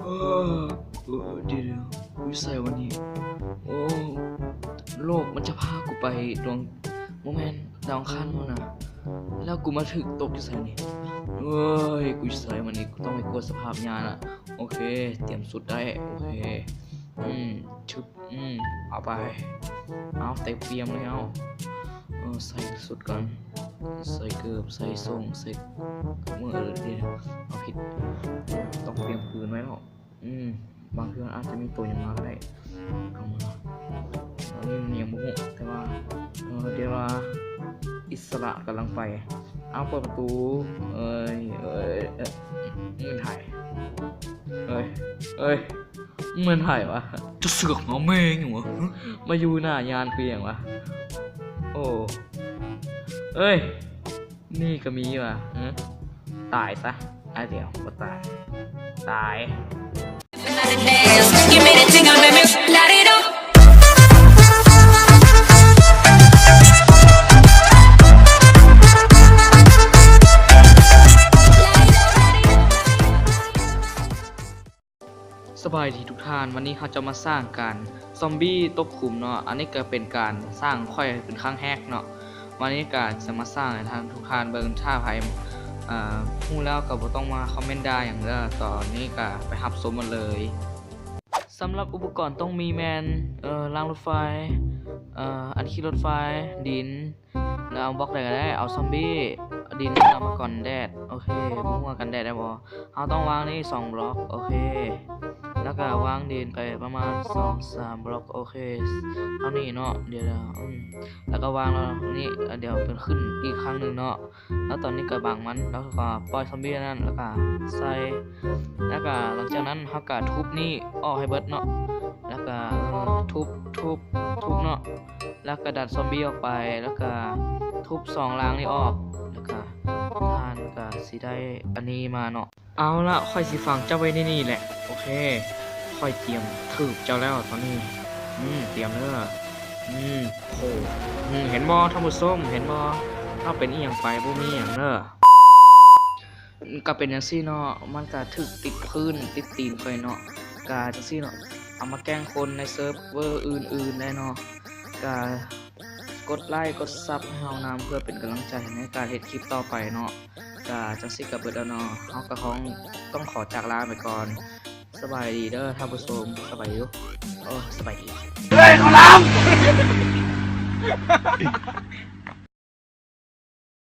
เอเดี๋ยวกูใส่วันนี้โอ้โลกมันจะพากูไปดวงโมเมนต์ดาวอังคารนู่นนะแล้วกูมาถึกตกอยู่ใส่นี่เอ้ยกูใส่วันนี้กูต้องไปกลัวสภาพยานอ่ะโอเคเตรียมสุดได้โอเคชุดเอาไปเอาเต็มเตรียมแล้วใส่สุดก่อนใส่เกือบใส่ทรงใส่มือเดี๋ยวเอาผิดต้องเตรียมปืนไว้หรอกบางทีอาจจะมีตัวอย่างมาก็ได้เอามานี่ยังบุกแต่ว่าเดี๋ยวว่าอิสระกำลังไปเอาเปิดประตูเงินถ่ายเงินถ่ายวะจะเสือกเอาแม่งอยู่วะมาอยู่หน้ายานคืออย่างวะโอ้นี่ก็มีว่ะตายซะเดี๋ยวก็ตาย You made it tingle, baby. Light it up. สบายดีทุกท่านวันนี้เขาจะมาสร้างการซอมบี้ตกขุมเนาะอันนี้ก็เป็นการสร้างค่อยเป็นครั้งแรกเนาะวันนี้ก็จะมาสร้างให้ทางทุกท่านเบิ่งท่าไพ่พูดแล้วก็บ่ต้องมาคอมเมนต์ได้อย่างเด้อตอนนี้ก็ไปรับชมมันเลยสำหรับอุปกรณ์ต้องมีแมนรางรถไฟอันขี่รถไฟดินแล้วเอาบล็อกอะไรก็ได้เอาซอมบี้ดินเอามาก่อนแดดโอเคมุ่งมากันแดดได้บ่เอาต้องวางนี่2บล็อกโอเคแล้วก็วางดินไปประมาณ 2-3 บล็อกโอเคเอานี่เนาะเดี๋ยวแล้วก็วางแล้วนี่เดี๋ยวเป็นขึ้นอีกครั้งหนึ่งเนาะแล้วตอนนี้ก็บังมันแล้วก็ปล่อยซอมบี้นั่นแล้วก็ใส่แล้วก็หลังจากนั้นเขาก็ทุบนี่ออกให้เบิดเนาะแล้วก็ทุบเนาะแล้วก็ดัดซอมบี้ออกไปแล้วก็ทุบ2รางนี้ออกแล้วก็ทานก็สิได้อันนี้มาเนาะเอาละค่อยสิฟังเจ้าไว้นี่แหละโอเคค่อยเตรียมถืบเจ้าแล้วตอนนี้เตรียมเด้อโหเห็นบ่ท่านผู้ชมเห็นบ่ถ้าเป็นอีหยังไปบ่มีหยังเด้อก็เป็นจังซี่เนาะมันก็ถึกติดพื้นติดตีนค่อยเนาะก็จังซี่เนาะเอามาแกล้งคนในเซิร์ฟเวอร์อื่นๆได้เนาะก็กดไลค์กดซับให้เฮานำเพื่อเป็นกำลังใจในการเฮ็ดคลิปต่อไปเนาะก็จังซี่ก็เบิดแล้วเนาะเฮาก็ต้องขอจากลาไปก่อนสบายดีเด้อท่านผู้ชมสบายอยู่สบายดีเฮ้ยขอลำ